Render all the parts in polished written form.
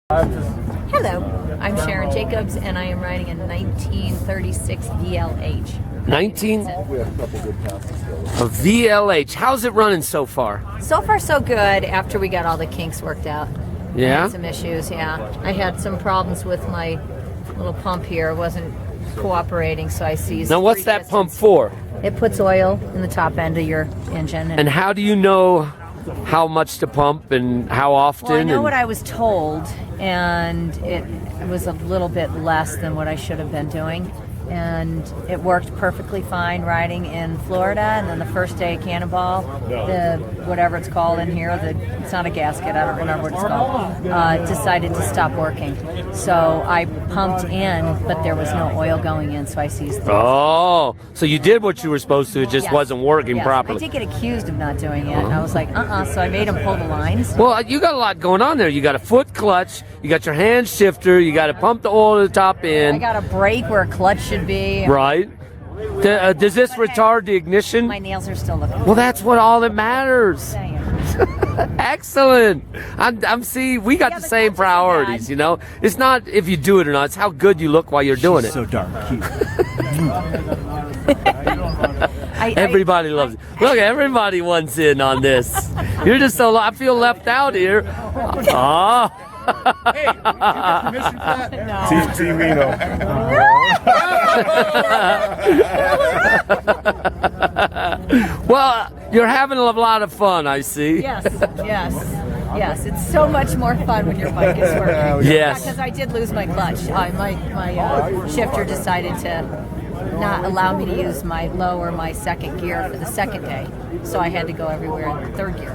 Hello, I'm Sharon Jacobs, and I am riding a 1936 VLH. 19? We have a couple good passes still. A VLH. How's it running so far? So far, so good. After we got all the kinks worked out. I Yeah? had some issues, yeah. I had some problems with my little pump here. It wasn't cooperating, so I seized. Now, what's 3 that pump pistons. for? It puts oil in the top end of your engine. And how do you know how much to pump and how often? Well, I know and- what I was told, and it was a little bit less than what I should have been doing. And it worked perfectly fine riding in Florida, and then the first day at Cannonball, the whatever it's called in here, it's not a gasket, I don't remember what it's called, decided to stop working. So I pumped in, but there was no oil going in, so I seized things. Oh, so you did what you were supposed to, it just Yes. wasn't working Yes. properly. I did get accused of not doing it, and I was like, so I made him pull the lines. Well, you got a lot going on there. You got a foot clutch, you got your hand shifter, you got to pump the oil to the top I end. got a brake where a clutch should be. Right? Does this retard the ignition? My nails are still looking. Well, that's what all that matters. Excellent. I'm see, we got Yeah, the but same that's not priorities, bad. you know? It's not if you do it or not, it's how good you look while you're doing it. So darn cute. Everybody loves it. Look, everybody wants in on this. You're just so, I feel left out here. Ah. Hey, did you get permission for that? Team Well, you're having a lot of fun, I see. Yes. It's so much more fun when your bike is working. Yes. Because I did lose my clutch. My shifter decided to not allow me to use my low or my second gear for the second day, so I had to go everywhere in the third gear.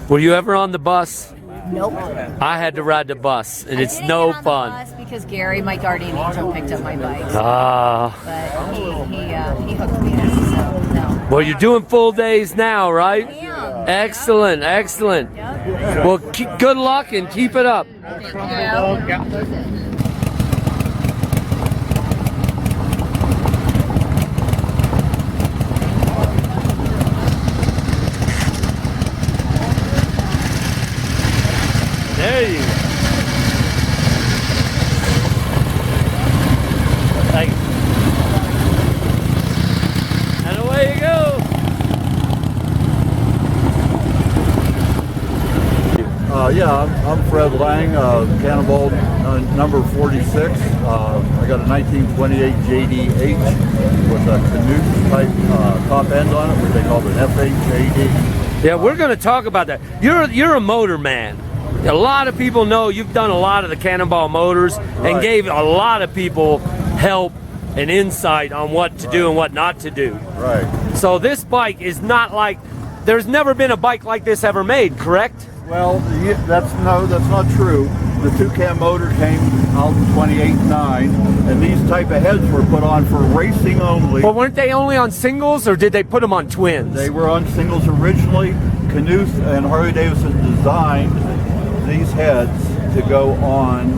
Were you ever on the bus? Nope. I had to ride the bus, and it's I didn't no get on the fun. bus because Gary, my guardian angel, picked up my bike. Ah. But he hooked me in, so no. Well, you're doing full days now, right? Yeah. Excellent, excellent. Yep. Well, good luck and keep it up. Thank you. There you go. Thank you. And away you go. I'm Fred Lange, Cannonball number 46. I got a 1928 JDH with a canoe type top end on it, which they call an FHJD. Yeah, we're going to talk about that. You're a motor man. A lot of people know you've done a lot of the Cannonball motors and Right. gave a lot of people help and insight on what to do and what not to do. Right. So this bike is not like, there's never been a bike like this ever made, correct? Well, that's not true. The two-cam motor came out in 28.9, and these type of heads were put on for racing only. Well, weren't they only on singles or did they put them on twins? They were on singles originally. Knuth and Harley Davidson designed these heads to go on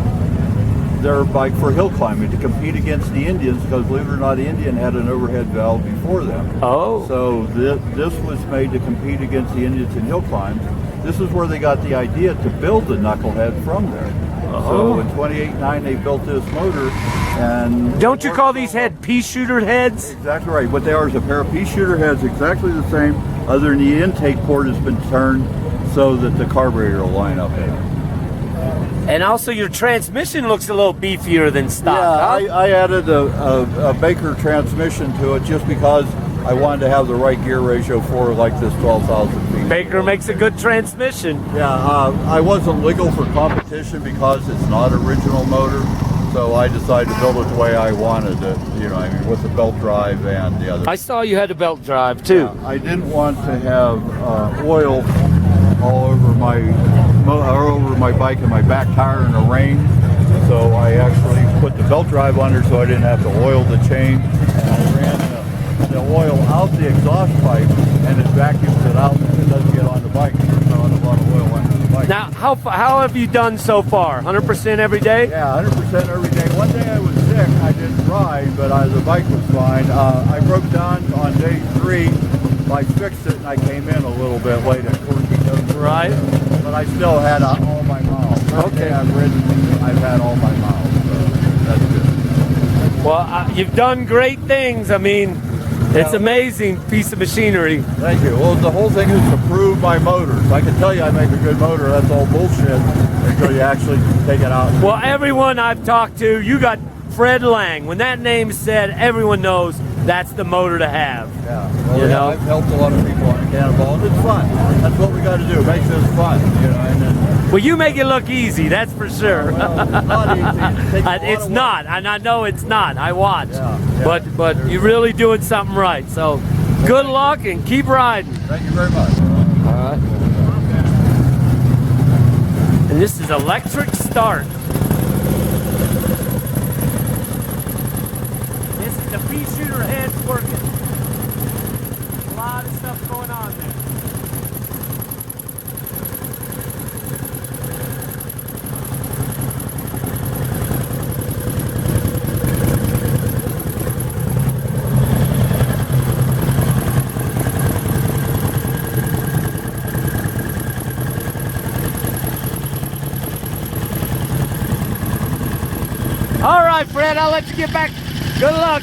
their bike for hill climbing to compete against the Indians, because believe it or not, the Indian had an overhead valve before them. Oh. So this was made to compete against the Indians in hill climbs. This is where they got the idea to build the knucklehead from there. So in 28.9 they built this motor, and Don't you call these head pea shooter heads? exactly right. What they are is a pair of pea shooter heads, exactly the same, other than the intake port has been turned so that the carburetor will line up in it. And also your transmission looks a little beefier than stock. Yeah, huh? I added a Baker transmission to it just because I wanted to have the right gear ratio for like this 12,000 feet. Baker makes a good transmission. Yeah, I wasn't legal for competition because it's not original motor, so I decided to build it the way I wanted it, with the belt drive and the other. I saw you had a belt drive too. Yeah, I didn't want to have oil all over my bike and my back tire in the rain, so I actually put the belt drive under so I didn't have to oil the chain, and I ran the oil out the exhaust pipe, and it vacuums it out and it doesn't get on the bike. There's not a lot of oil under the bike. Now, how have you done so far? 100% every day? Yeah, 100% every day. One day I was sick, I didn't ride, but the bike was fine. I broke down on day 3. I fixed it and I came in a little bit late at 14. Right. But I still had all my miles. Okay. I've had all my miles, so that's good. Well, you've done great things. I mean, it's amazing piece of machinery. Thank you. Well, the whole thing is to prove my motors. I can tell you I make a good motor. That's all bullshit until you actually take it out. Well, everyone I've talked to, you got Fred Lange. When that name's said, everyone knows that's the motor to have. Yeah. Well, You know? I've helped a lot of people on the Cannonball, and it's fun. That's what we got to do. Make this fun, you know. And then, Well, you make it look easy, that's for sure. well, it's not easy. It takes a lot It's of not, and I know it's not. I watch. Yeah. But you're really doing something right. So good luck and keep riding. Thank you very much. All right. And this is electric start. This is the pea shooter heads working. A lot of stuff going on there. All right, Fred, I'll let you get back. Good luck.